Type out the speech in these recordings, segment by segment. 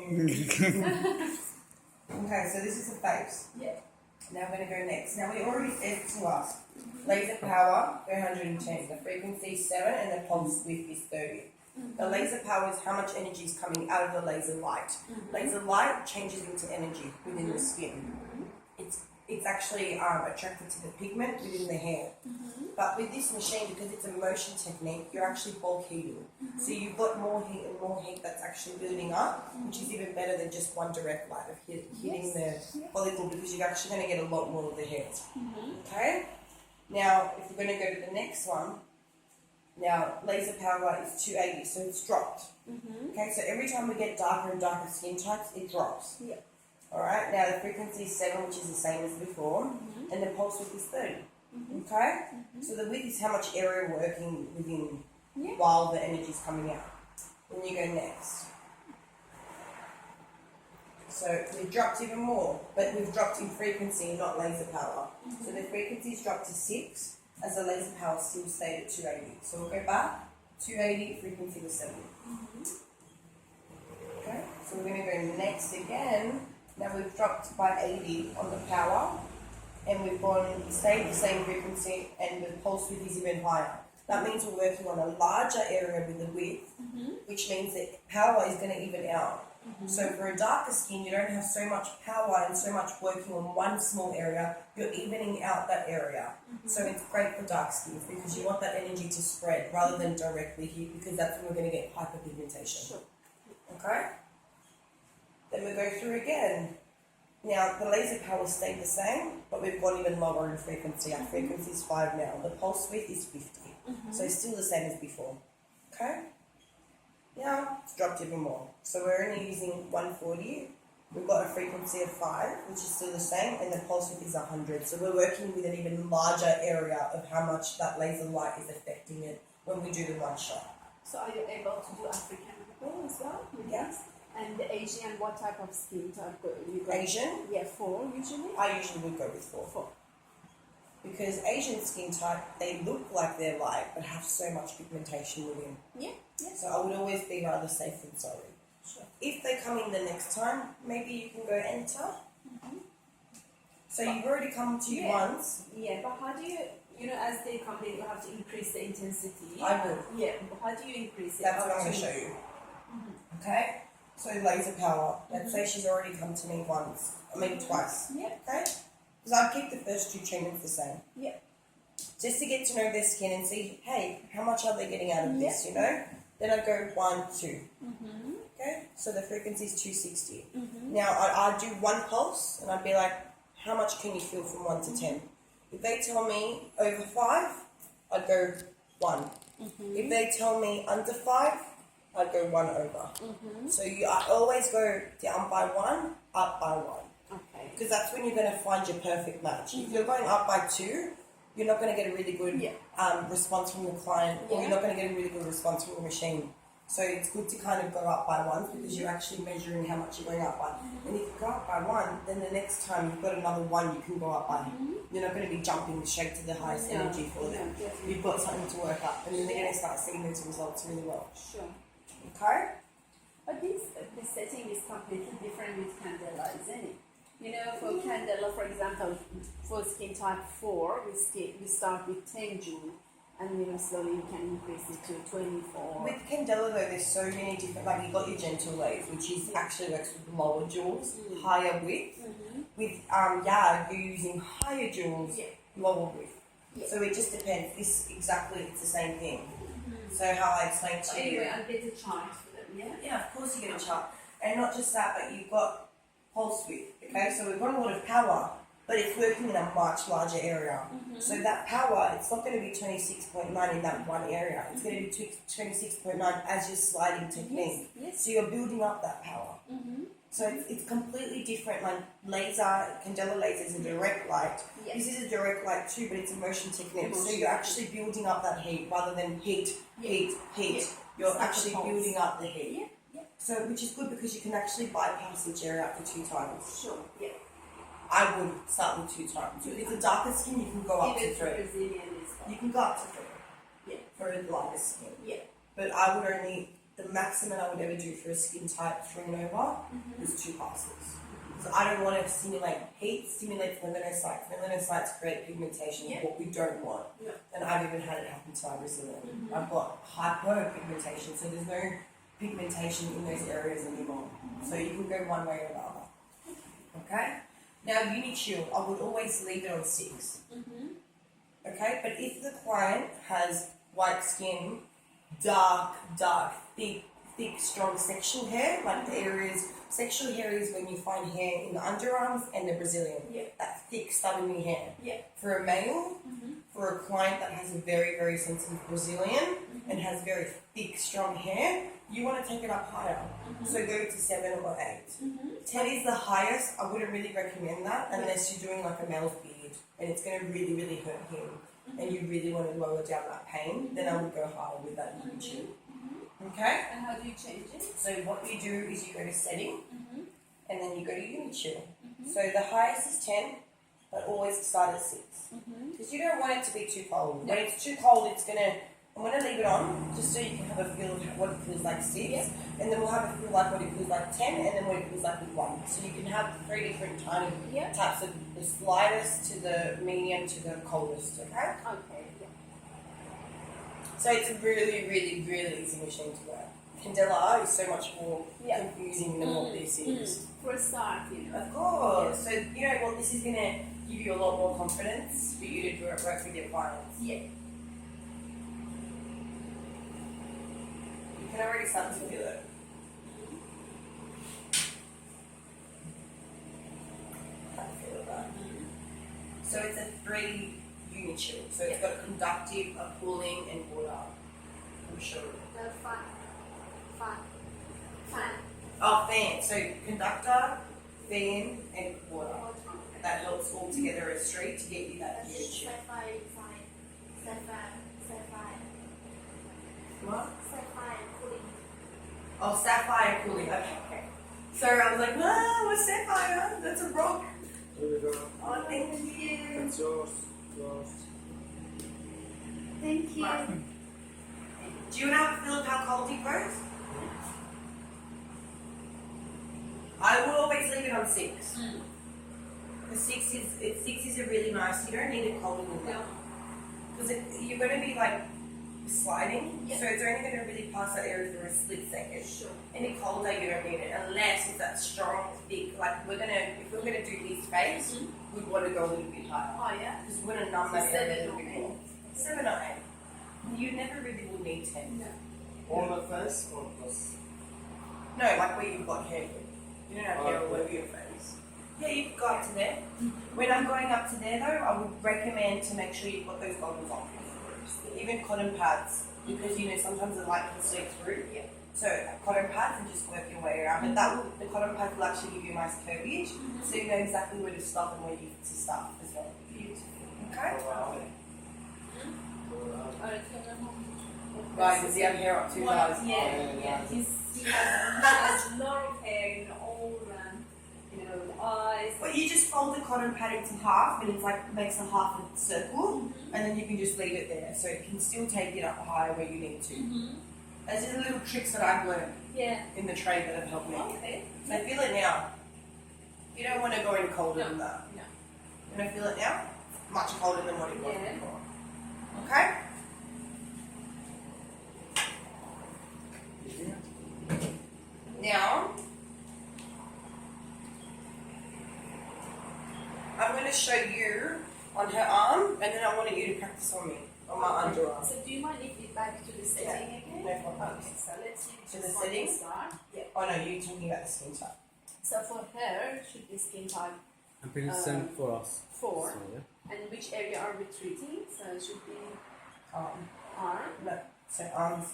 Okay, so this is the face. Yeah. Now we're going to go next. Now we already said to us, laser power 110, the frequency is 7 and the pulse width is 30. The laser power is how much energy is coming out of the laser light. Laser light changes into energy within the skin. It's actually attracted to the pigment within the hair. But with this machine, because it's a motion technique, you're actually bulk heating. So you've got more heat and more heat that's actually building up, which is even better than just one direct light of hitting the follicle, because you're actually going to get a lot more of the hairs. Okay? Now, if we're going to go to the next one, now laser power is 280, so it's dropped. Okay, so every time we get darker and darker skin types, it drops. Yeah. Alright, now the frequency is 7, which is the same as before, and the pulse width is 30. Okay? So the width is how much area we're working within while the energy is coming out. Then you go next. So we've dropped even more, but we've dropped in frequency, not laser power. So the frequency is dropped to 6, as the laser power still stayed at 280. So we'll go back, 280, frequency was 7. Okay, so we're going to go next again. Now we've dropped by 80 on the power, and we've stayed the same frequency, and the pulse width is even higher. That means we're working on a larger area with the width, which means that power is going to even out. So for a darker skin, you don't have so much power and so much working on one small area, you're evening out that area. So it's great for dark skins because you want that energy to spread rather than directly hit, because that's when we're going to get hyperpigmentation. Okay? Then we go through again. Now, the laser power stayed the same, but we've gone even lower in frequency. Our frequency is 5 now. The pulse width is 50. So it's still the same as before. Okay? Now, it's dropped even more. So we're only using 140. We've got a frequency of 5, which is still the same, and the pulse width is 100. So we're working with an even larger area of how much that laser light is affecting it when we do the one shot. So are you able to do African people as well? Yes. And the Asian, what type of skin type you go? Asian? Yeah, 4 usually. I usually would go with 4. Because Asian skin type, they look like they're light, but have so much pigmentation within. Yeah. So I would always be rather safe than sorry. Sure. If they come in the next time, maybe you can go enter. So you've already come to once. Yeah, but how do you, as they come in, you have to increase the intensity. I would. Yeah, but how do you increase it? That's what I'm going to show you. Okay? So laser power. Let's say she's already come to me once. Twice. Yeah. Okay? Because I'd keep the first 2 treatments the same. Yeah. Just to get to know their skin and see, hey, how much are they getting out of this, Then I'd go 1, 2. Okay? So the frequency is 260. Now, I'd do 1 pulse, and I'd be like, how much can you feel from 1 to 10? If they tell me over 5, I'd go 1. If they tell me under 5, I'd go 1 over. So I always go down by 1, up by 1. Okay. Because that's when you're going to find your perfect match. If you're going up by 2, you're not going to get a really good response from the client, or you're not going to get a really good response from the machine. So it's good to kind of go up by 1 because you're actually measuring how much you're going up by. And if you go up by 1, then the next time you've got another 1 you can go up by. You're not going to be jumping straight to the highest energy for them. You've got something to work up, and then they're going to start seeing those results really well. Sure. Okay? But this setting is completely different with Candela, isn't it? For Candela, for example, for skin type 4, we start with 10 Joule, and slowly you can increase it to 24. With Candela though, there's so many different, like you've got your gentle wave, which is actually works with lower joules, higher width. With you're using higher joules, lower width. So it just depends. It's the same thing. So how I explained to you. Anyway, I'll get a chart for them, Yeah, of course you get a chart. And not just that, but you've got pulse width, okay? So we've got a lot of power, but it's working in a much larger area. So that power, it's not going to be 26.9 in that one area. It's going to be 26.9 as your sliding technique. Yes. So you're building up that power. So it's completely different. Like Candela laser is a direct light. This is a direct light too, but it's a motion technique. So you're actually building up that heat rather than heat. You're actually building up the heat. So, which is good because you can actually bypass each area up to 2 times. Sure. Yeah. I would start with 2 times. So if it's a darker skin, you can go up to 3. Brazilian is You can go up to 3. Yeah. For a lighter skin. Yeah. But I would only the maximum I would ever do for a skin type 3 and over is 2 passes. So I don't want to stimulate heat, stimulate melanocytes. Melanocytes create pigmentation, what we don't want. Yeah. And I've even had it happen to my recently. I've got hypopigmentation, so there's no pigmentation in those areas anymore. So you can go one way or the other. Okay? Now, Unichill, I would always leave it on 6. Okay? But if the client has white skin, dark, thick, strong sexual hair, like the areas, sexual hair is when you find hair in the underarms and the Brazilian. That thick, stubborny hair. For a male, for a client that has a very, very sensitive Brazilian and has very thick, strong hair, you want to take it up higher. So go to 7 or 8. 10 is the highest. I wouldn't really recommend that unless you're doing like a male's beard and it's going to really, really hurt him and you really want to lower down that pain, then I would go higher with that Unichill. Okay? And how do you change it? So what you do is you go to setting and then you go to Unichill. So the highest is 10, but always start at 6. Because you don't want it to be too cold. When it's too cold, I'm going to leave it on just so you can have a feel of what it feels like 6. And then we'll have a feel like what it feels like 10 and then what it feels like with 1. So you can have 3 different types of the slightest to the medium to the coldest, okay? Okay, So it's a really, really, really easy machine to work. Candela is so much more confusing than what this is. For a start, you know. Of course. So, you know what, this is going to give you a lot more confidence for you to do it work with your clients. You can already start to feel it. I feel that. So it's a 3 Unichill. So it's got a conductive, a cooling, and water. I'm sure. The fan. Oh, fan. So conductor, fan, and water. That helps all together as 3 to get you that Unichill. What? Oh, sapphire cooling. Okay. So I was like, what's sapphire? That's a rock. Here we go. Oh, thank you. That's yours. Thank you. Right. Do you want to have a feel of how cold it goes? I will always leave it on 6. The 6 is a really nice. You don't need it colder than that because you're going to be like sliding, so it's only going to really pass that area for a split second. Any colder, you don't need it unless it's that strong, thick. Like if we're gonna do his face, we'd want to go a little bit higher. Because we're gonna numb that area a little bit more. 7 or 8. You never really will need 10. On the face or plus? No, like where you've got hair. You don't have hair all over your face. Yeah, you can go up to there. When I'm going up to there though, I would recommend to make sure you've got those goggles on. Even cotton pads, because you know sometimes the light can slip through. So cotton pads and just work your way around. But the cotton pads will actually give you a nice curvage, so you know exactly where to stop and where you to start as well. Beautiful. Okay? Right, does he have hair up too high? He has a lot of hair in all eyes. But you just fold the cotton pad into half, and it's like makes a half a circle, and then you can just leave it there, so it can still take it up higher where you need to. Those are the little tricks that I've learned in the trade that have helped me. So feel it now. You don't want to go any colder than that. You want to feel it now? Much colder than what it was before. Okay? Now, I'm going to show you on her arm, and then I want you to practice on me, on my underarm. So do you mind if we back to the setting again? No problem. Okay, so let's To the setting? start. Oh no, you're talking about the skin type. So for her, should be skin type I'm pretty same for us. 4. So, And which area are we treating? So it should be arm. No, so arms.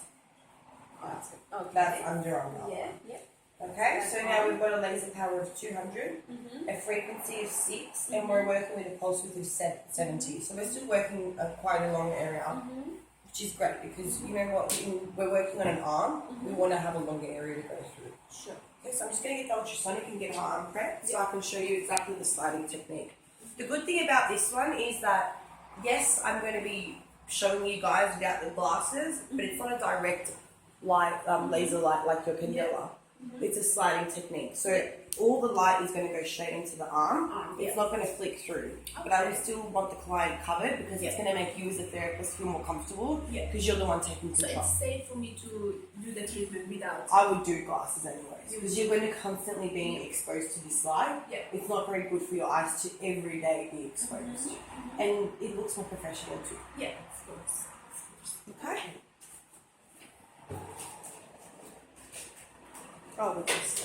Okay. That's underarm now. Yeah. Okay, so now we've got a laser power of 200, a frequency of 6, and we're working with a pulse width of 70. So we're still working quite a long area, which is great because you know what, we're working on an arm, we want to have a longer area to go through. Sure. Okay, so I'm just going to get the ultrasonic and get my arm prepped so I can show you exactly the sliding technique. The good thing about this one is that, yes, I'm going to be showing you guys without the glasses, but it's not a direct light, laser light like your candela. It's a sliding technique. So all the light is going to go straight into the arm. It's not going to flick through. But I would still want the client covered because it's going to make you as a therapist feel more comfortable because you're the one taking So control. it's safe for me to do the treatment without. I would do glasses anyways because you're going to constantly be exposed to this light. It's not very good for your eyes to every day be exposed. And it looks more professional too. Yeah, of course. Okay. Oh, with this.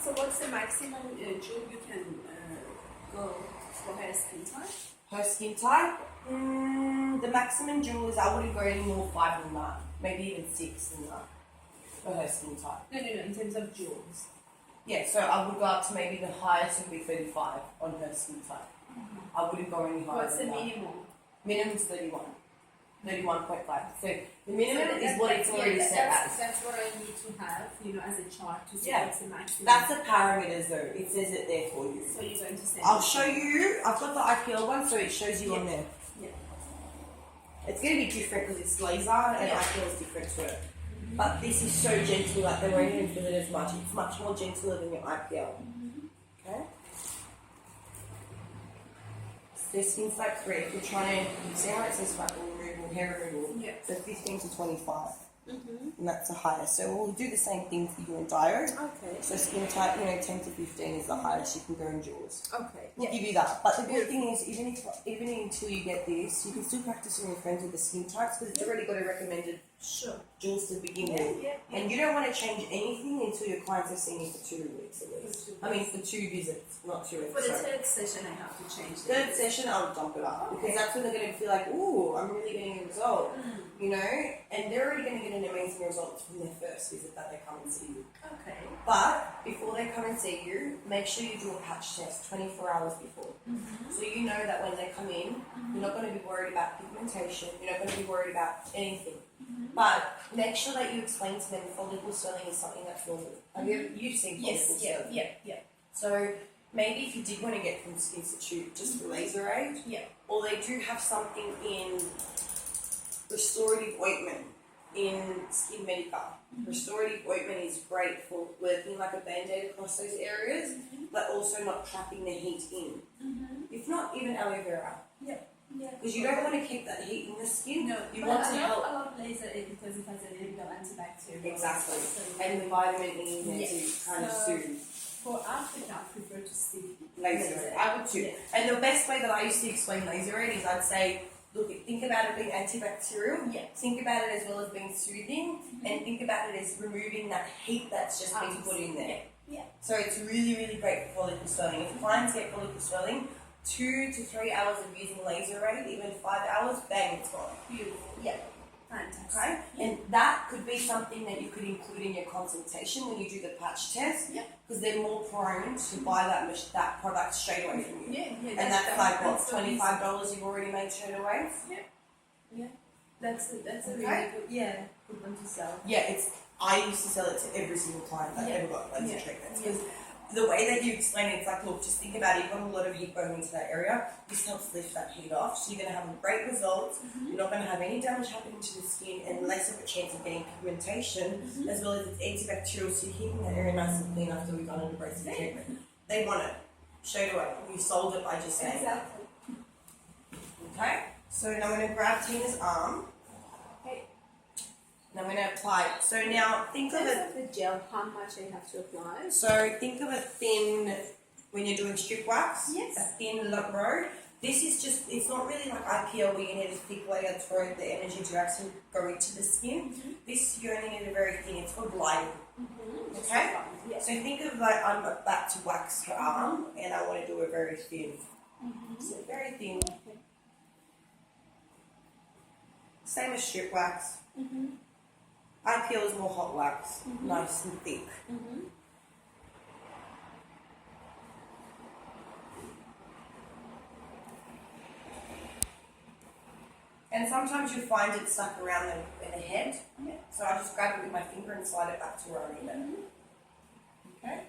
So what's the maximum joule you can go for her skin type? Her skin type, the maximum jewel is I wouldn't go any more 5 than that, maybe even 6 than that for her skin type. No, in terms of jewels. Yeah, so I would go up to maybe the highest would be 35 on her skin type. I wouldn't go any higher What's the than that. minimum? Minimum is 31. 31.5. So the minimum is what it's already set as. That's what I need to have, as a chart to see what's the maximum. That's the parameters though. It says it there for you. So you're going to say. I'll show you. I've got the IPL one, so it shows you on there. Yeah. It's going to be different because it's laser and IPL is different to it. But this is so gentle that they won't even feel it as much. It's much more gentler than your IPL. Okay? So skin type 3, if you're trying to, see how it says freckle removal, hair removal? Yeah. So 15 to 25. And that's the highest. So we'll do the same thing for you in Diode. Okay. So skin type, 10 to 15 is the highest you can go in jewels. Okay. We'll give you that. But the good thing is, even until you get this, you can still practice with your friends with the skin types because it's already got a recommended jewels to begin with. And you don't want to change anything until your clients have seen you for 2 weeks at least. For 2 visits, not 2 weeks. For the third session, I have to change. Third session, I'll dump it up because that's when they're going to feel like, ooh, I'm really getting a result, and they're already going to get an amazing result from their first visit that they come and see you. Okay. But before they come and see you, make sure you do a patch test 24 hours before. So you know that when they come in, you're not going to be worried about pigmentation, you're not going to be worried about anything. But make sure that you explain to them follicle swelling is something that's normal. You've seen follicle swelling? Yeah. So maybe if you did want to get from Skin Institute just for laser aid, or they do have something in restorative ointment in Skin Medica. Restorative ointment is great for working like a band-aid across those areas, but also not trapping the heat in. If not, even aloe vera. Because you don't want to keep that heat in the skin. No, you want to help. I love laser because it has a little bit of antibacterial. Exactly. So And the vitamin E in there to kind of soothe. For Africa, I prefer to stick Laser aid. I would too. And the best way that I used to explain laser aid is I'd say, look, think about it being antibacterial. Think about it as well as being soothing, and think about it as removing that heat that's just been put in there. So it's really, really great for follicle swelling. If clients get follicle swelling, 2 to 3 hours of using laser aid, even 5 hours, bang, it's gone. Beautiful. Fantastic. Okay? And that could be something that you could include in your consultation when you do the patch test, because they're more prone to buy that product straight away from you. And that's like what, $25 you've already made straight away? That's a really good, good one to sell. I used to sell it to every single client that ever got laser treatments. Because the way that you explain it, it's like, look, just think about it, you've got a lot of heat going into that area, this helps lift that heat off, so you're going to have a great result, you're not going to have any damage happening to the skin, and less of a chance of getting pigmentation, as well as it's antibacterial, so you're keeping that area nice and clean after we've done an abrasive treatment. They want it, straight away. You sold it by just saying. Exactly. Okay, so now I'm going to grab Tina's arm. And I'm going to apply it. So now think of it. The gel, how much I have to apply? So think of a thin, when you're doing strip wax, Yes. a thin row. This is just, it's not really like IPL where you need a thick layer to throw the energy to actually go into the skin. This, you only need a very thin, it's called lighting. Okay? So think of like I'm about to wax her arm and I want to do it very thin. So very thin. Same as strip wax. IPL is more hot wax, nice and thick. And sometimes you find it stuck around in the head. So I just grab it with my finger and slide it back to where I need it. Okay?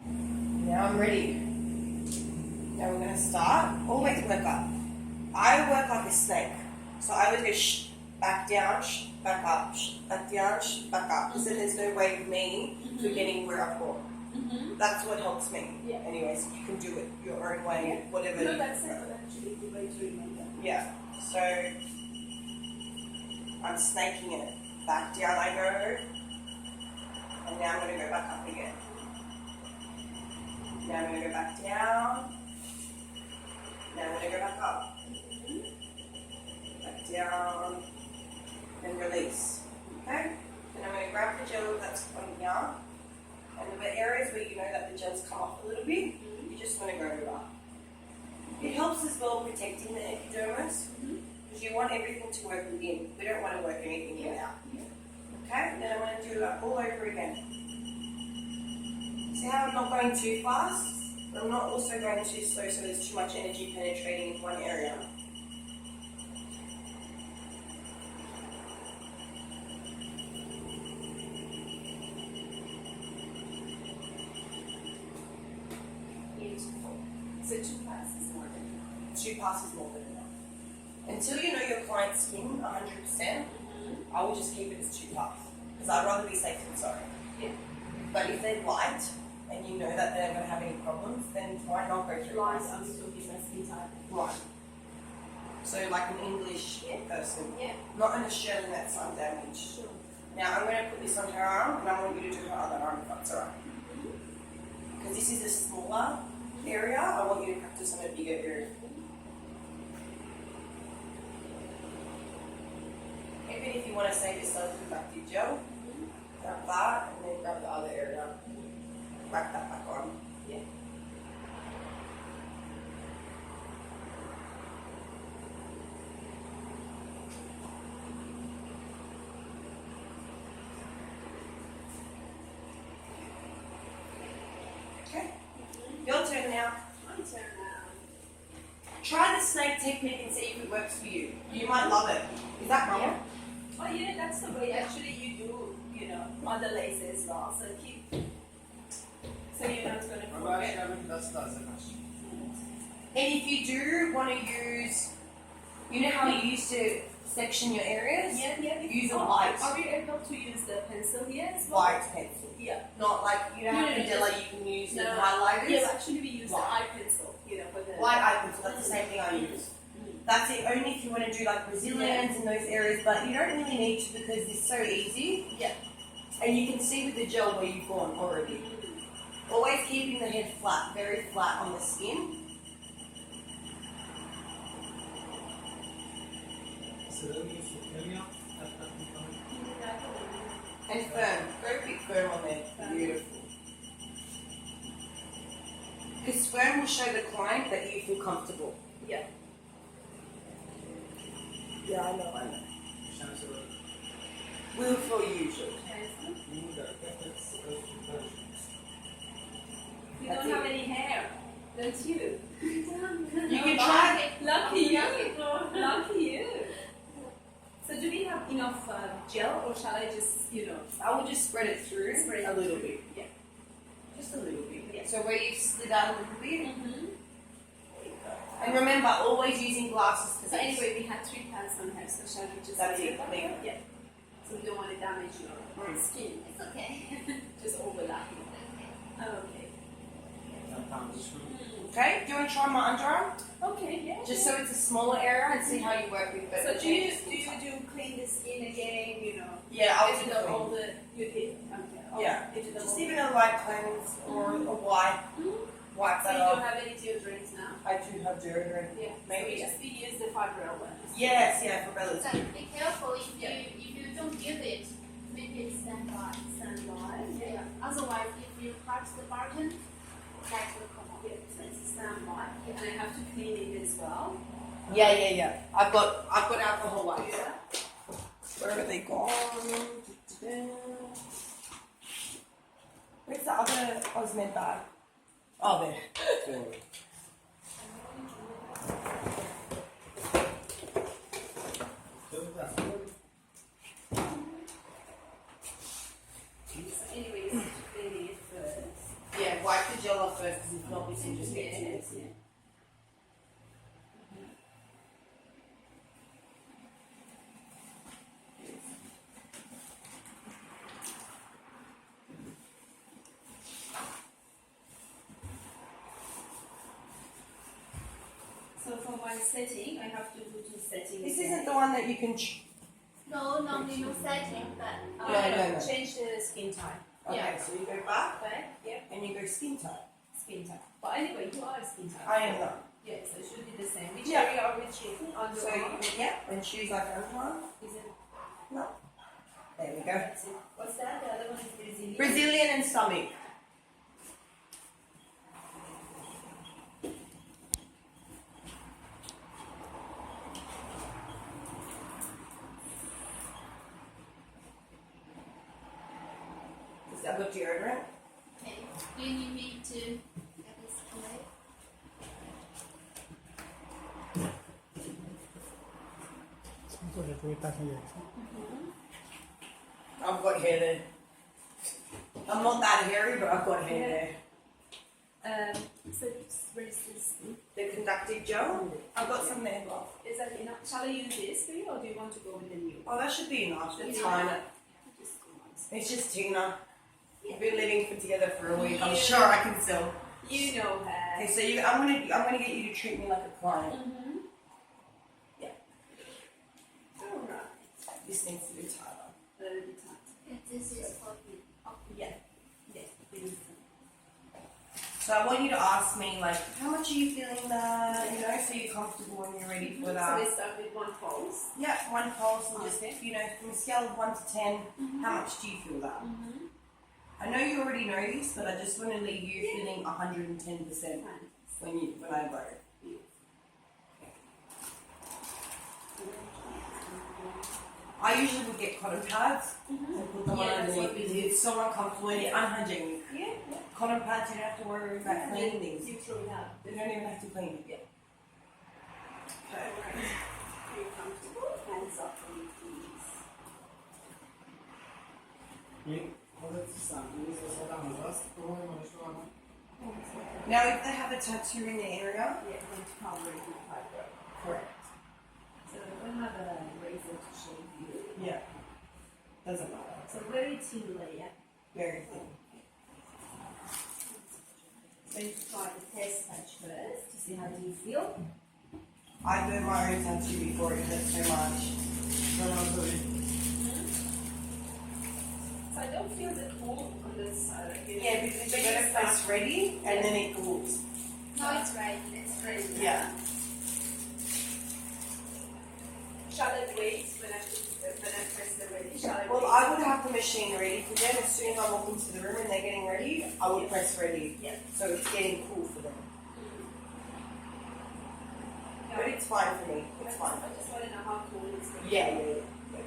Now I'm ready. Now we're going to start. Always work up. I work like a snake. So I would go back down, back up, back down, back up. Because then there's no way of me forgetting where I've gone. That's what helps me. Yeah. Anyways, you can do it your own way, whatever. No, that's actually the way to remember. Yeah. So I'm snaking it. Back down I go. And now I'm going to go back up again. Now I'm going to go back down. Now I'm going to go back up. Back down. And release. Okay? And I'm going to grab the gel that's on here. And the areas where you know that the gel's come off a little bit, you just want to go over. It helps as well protecting the epidermis, because you want everything to work within. We don't want to work anything out. Okay? And then I'm going to do that all over again. See how I'm not going too fast, but I'm not also going too slow, so there's too much energy penetrating in one area. So 2 passes more than enough. 2 passes more than enough. Until you know your client's skin 100%, I will just keep it as 2 passes. Because I'd rather be safe than sorry. Yeah. But if they're light and you know that they're not going to have any problems, then why not go through Light, passes? I'm still be my skin type. Right. So like an English person, Yeah. not an Australian that's sun damage. Sure. Now I'm going to put this on her arm, and I want you to do her other arm if that's alright. Because this is a smaller area, I want you to practice on a bigger area. Even if you want to save yourself with active gel, grab that and then grab the other area. Whack that back on. Yeah. Okay. Your turn now. My turn now. Try the snake technique and see if it works for you. You might love it. Is that wrong? Yeah. Oh yeah, that's the way actually you do, other laser as well. So so you're not going to Ama forget. aşağıdaki nasıl hazırlar? And if you do want to use, you know how you used to section your areas? Yeah. Use a white. Are we able to use the pencil here as well? White pencil. Yeah. Not like, you don't have No, Mandela, you can use the No. highlighters. Yeah, actually we use the White. eye pencil, for the White eye pencil, that's the same thing I use. That's it, only if you want to do like Brazilians in those areas, but you don't really need to because it's so easy. Yeah. And you can see with the gel where you've gone already. Always keeping the head flat, very flat on the skin. Sıranın üstüne yap. And firm, very big firm on there. Beautiful. Because firm will show the client that you feel comfortable. Yeah. Yeah, I know. Şansı var. Will for you. Bunu da yapacağız. You don't have any hair, don't you? You can try. Lucky you. Lucky you. So do we have enough gel, or shall I just, I will just spread it through Spread it a little through. bit. Yeah. Just a little bit. Yeah. So where you slid out a little bit. Mm-hmm. And remember, always using glasses. So anyway, we had 3 pans on her, so shall we just That's leave it, that? leave it. Yeah. So we don't want to damage your skin. It's okay. Just overlap. Okay. Tamam, düşün. Okay, do you want to try my underarm? Okay, yeah. Just so it's a smaller area and see how you work with it. So do you clean the skin again, Yeah, I Is would it do all the you did? Okay. Yeah. Is it the Just whole- even a light cleanse or a wipe. Wipe So that you don't off. have any deodorants now? I do have deodorant. Yeah. Maybe. So we use the fiber ones. Yes, yeah, for belly. So be careful if Yeah. you don't give it, make it stand by. Yeah. Otherwise, if you touch the button, that will come off. Yeah, so it's a standby. And I have to clean it as well. Yeah. I've got alcohol wipes. Yeah. Where are they gone? Where's the other Ausmed bag? Oh, there. So anyways, clean it first. Yeah, wipe the gel off first because if not, this will just get too Yes, messy. yeah. while setting, I have to go to setting. This again. isn't the one that you can. No, normally no setting, but No. Change the skin type. Okay, Yeah. so you go back Okay. Yep. and you go skin type. Skin type. But anyway, you are skin type. I am not. Yeah, so it should be the same. Which Yeah. area are we checking? On the So arm? yeah, and choose like one. Is it? No. There we go. That's it. What's that? The other one is Brazilian. Brazilian and stomach. Is that what deodorant? okay. Do you need me to get this away? I've got hair there. I'm not that hairy, but I've got hair there. So where is this? The conductive gel. I've got some there, love. Is that enough? Shall I use this for you, or do you want to go with the new? Oh, that should be enough. That's Yeah. fine. Just go once. It's just Tina. We've been living for together for a week. I'm Yeah. sure I can still. You know her. Okay, so I'm gonna get you to treat me like a client. Mm-hmm. Yeah. Alright. This needs to be tighter. Very tight. If this is for the Yeah. Yes. Beautiful. So I want you to ask me like, how much are you feeling that? You know, so you're comfortable when you're ready for So that. we start with one pulse. Yeah, one pulse and just Okay. you know, from a scale of 1 to 10, how much do you feel that? Mm-hmm. I know you already know this, but I just want to leave you feeling 110% when I go. I usually would get cotton pads and put them Yeah, on that's underneath what we because do. it's so uncomfortable and unhygienic. Yeah. Cotton pads, you don't have to worry about cleaning things. You throw it out. You don't even have to clean it. Yeah. Okay. Alright. Very comfortable. Hands up for me, please. Now, if they have a tattoo in the area, Yeah, I'm going to cover it with fiber. correct. So I have a razor to show you. Yeah. Doesn't matter. So very thin layer. Very thin. So you try the test patch first to see how do you feel. I do my own tattoo before it hurt so much. When I was doing So I don't feel the cool on this side. Like you yeah, because you gotta press ready and then it cools. no, it's right. It's right. Yeah. Shall I wait when I press the ready? Shall I Well, wait? I would have the machine ready for them as soon as I walk into the room and they're getting ready. I would press ready, Yeah. so it's getting cool for them. But it's fine for me. It's fine. I just want to know how cool it's going to Yeah, be. yeah, yeah.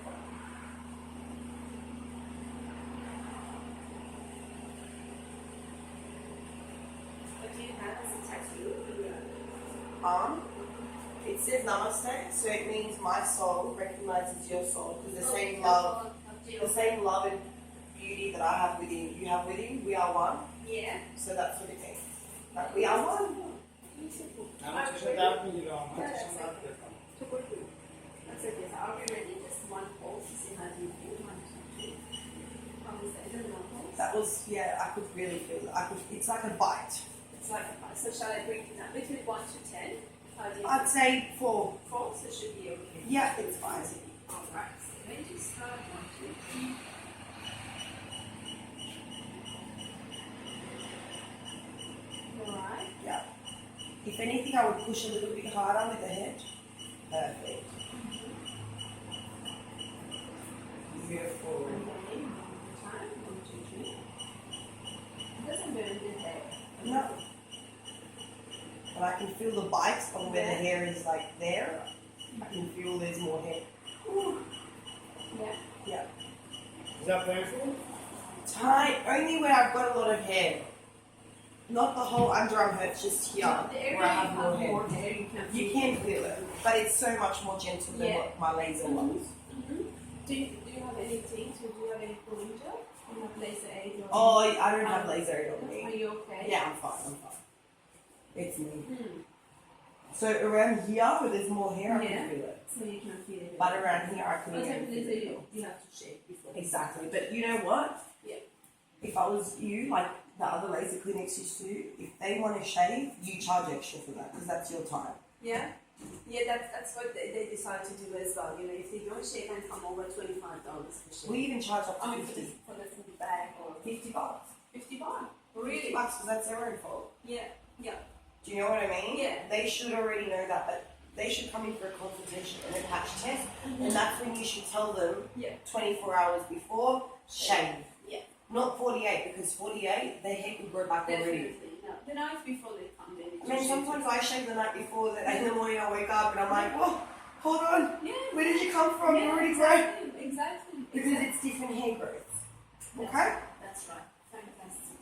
What do you have as a tattoo? It says namaste, so it means my soul recognizes your soul because the same Okay, love, okay. the same love and beauty that I have within you have within. We are one. Yeah. So that's what it means. Like we are one. Beautiful. That's That's okay. So are we ready? Just one pulse to see how do you feel. 1, 2, 3. How is that? Is it one pulse? That was I could really feel it. It's like a bite. It's like a five. So shall I break it down? Between 1 to 10? How do you I'd say 4. 4, so it should be okay. Yeah, it's fine. Alright, so when you start, 1, 2, 3. Alright. Yeah. If anything, I would push a little bit harder with the head. Perfect. Beautiful. Okay, one more time. 1, 2, 3. It doesn't burn the head. No. But I can feel the bite of where the hair is like there. I can feel there's more hair. Ooh. Yeah. Yeah. Is that painful? Tight. Only where I've got a lot of hair. Not the whole underarm hurts, just here The area where I you have more hair. more hair, you can You feel. can feel it, but it's so much more gentle than Yeah. what my laser was. Do you have anything? Do you have any cooling gel? Do you have laser aid? Or Oh, I don't have laser aid on Are me. you okay? Yeah, I'm fine. It's me. Hmm. So around here where there's more hair, I Yeah. can feel it. So you can feel it. But around here, I But couldn't even definitely feel it. you have to shake before. Exactly. But you know what? Yeah. If I was you, like the other laser clinics used to, if they want to shave, you charge extra for that because that's your time. Yeah? Yeah, that's what they decide to do as well. You know, if they don't shave and come over $25 per shave. We even charge up to I mean, 50. for the food bag or $50. $50. $50 because that's their own fault. Yeah, yeah. Do you know what I mean? Yeah. They should already know that, but they should come in for a consultation and a patch test, and that's when you should tell them Yeah. 24 hours before, shave. Yeah. Not 48, because 48, their hair will grow back already. Definitely. No. The night before they come, they need I to mean, shave. sometimes I shave the night before, that in the morning I wake up and I'm like, oh, hold on, Yeah. where did you come from? You're already grown. Exactly. Because it's different hair growth. Okay? That's right. Fantastic.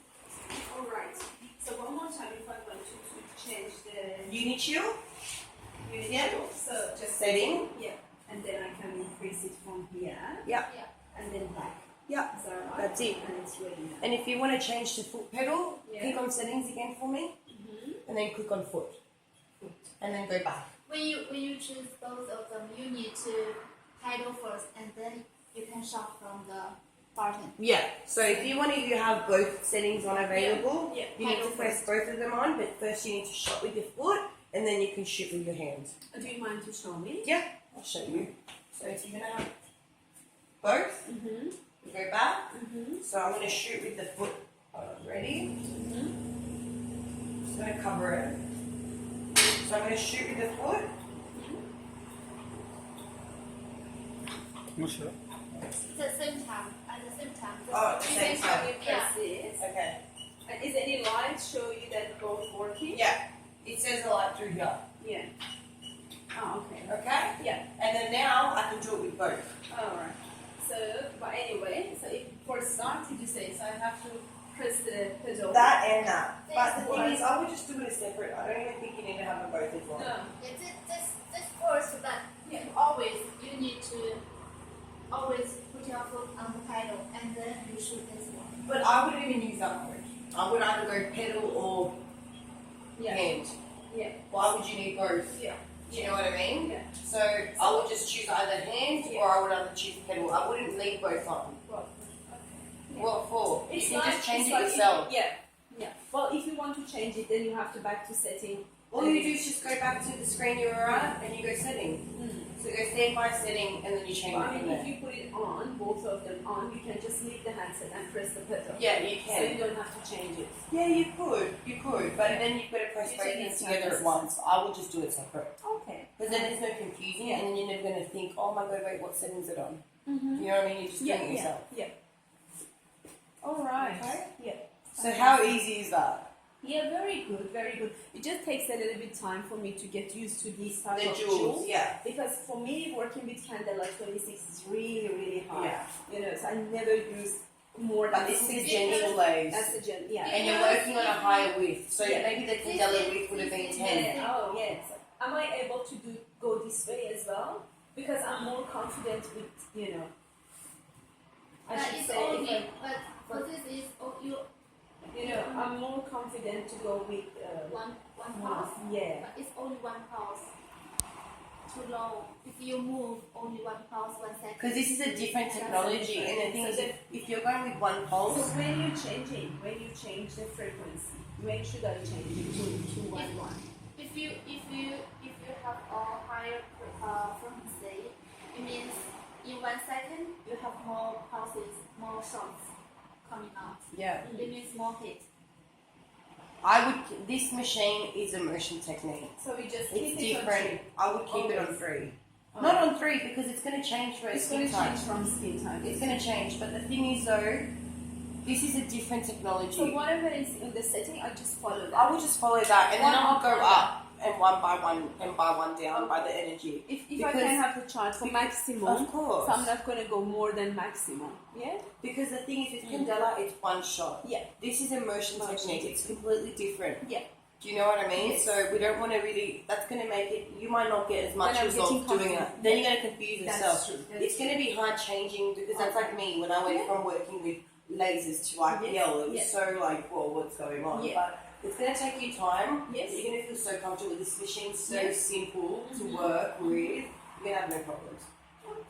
All right. So one more time, if I want to change the Unit chill, unit Yeah. chill, so just setting. yeah, and then I can increase it from here Yeah. and then back. Yeah. Is that right? That's it. And it's ready now. And if you want to change to foot pedal, Yeah. click on settings again for me, and then click on foot. And then go back. When you choose both of them, you need to pedal first, and then you can shop from the button. Yeah, so if you want to have both settings on available, Yeah. you need to press both of them on, but first you need to shot with your foot, and then you can shoot with your hands. Do you mind to show me? Yeah, I'll show you. So if you're going to have both, Mm-hmm. you go back. Mm-hmm. So I'm going to shoot with the foot. Ready? Just going to cover it. So I'm going to shoot with the foot. What's that? At the same time. At the same time. Oh, at the You same can time. you press this. Okay. And is any light show you that both working? Yeah, it says a light through here. Yeah. Oh, okay. Okay? Yeah. And then now I can do it with both. Alright. So, but anyway, so if for start, did you say, so I have to press the pedal? That and that. But the What? thing is, I would just do it as separate. I don't even think you need to have them both as one. No. Yeah, this first, but Yeah. you need to always put your foot on the pedal, and then you shoot this one. But I wouldn't even use that approach. I would either go pedal or Yeah. hand. Yeah. Why would you need both? Yeah. Do you know what I mean? Yeah. So I would just choose either hand or I would either choose pedal. I wouldn't leave both on. Well, okay. What for? It's you can just change it's it like yourself. Yeah. Yeah. Well, if you want to change it, then you have to back to setting. All you do is just go back to the screen you were at and you go setting. So go standby setting and then you change But it I from mean, if there. you put it on, both of them on, you can just leave the handset and press the pedal. Yeah, you So you can. don't have to change it. Yeah, you could. But then you've got to press You both take hands it together at separate. once. I would just do it separate. Okay. Because then there's no confusing and then you're never going to think, oh my god, wait, what setting's it on? Mm-hmm. You know what I mean? You're just doing it yourself. Yeah. All right. Okay. Yeah. So how easy is that? Yeah, very good, very good. It just takes a little bit time for me to get used to these type The of jewels, jewels. yeah. Because for me, working with candle like 26 is really, really hard. Yeah. You know, so I never use more than But this is a 60. gentle lace. That's the gen. Yeah. And you're working on a higher width. So Yeah. maybe the candela width would have been 10. Yeah. Oh, yes. Am I able to go this way as well? Because I'm more confident with, you know. I But should it's say, only, if but for this is you know, I'm more confident to go with one pulse. Yeah. But it's only one pulse. Too low. If you move only one pulse, 1 second. Because this is a different technology. And the thing is, if you're going with one So pulse, when you change the frequency, when should I change it to 1.1? If you have a higher frequency, it means in 1 second you have more pulses, more shots coming out. yeah. It means more hit. This machine is a motion technique. So we just It's keep it on different. three. I would keep it on Always. 3. Oh. Not on 3 because it's going to change for a It's going skin to change type. from skin type. It's going to change. But the thing is though, this is a different technology. So whatever is in the setting, I just follow that. I will just follow that and then One I'll go up, up and one by one down by the energy. If I Because- can have the chart for maximum, Of course. so I'm not going to go more than maximum. Yeah? Because the thing is with candela, it's one shot. Yeah. This is a motion Motion technique. It's completely different. Yeah. Do you know what I mean? Yes. So we don't want to really. That's going to make it. You might not get as much Then I'm results getting doing confused. that. Then you're going to confuse That's yourself. true. That's It's going to be hard changing because that's like me when I went Yeah. from working with lasers to IPL. It was Yes. so like, well, what's going on? Yeah. But it's going to take you time. Yes. You're going to feel so comfortable with this machine. So Yes. simple to work with. You're going to have no problems.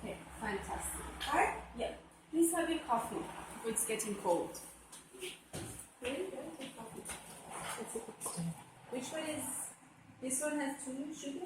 Okay, fantastic. Okay. Yeah. Please have your coffee. It's getting cold. Really? Take coffee. Which one is? This one has 2 sugar?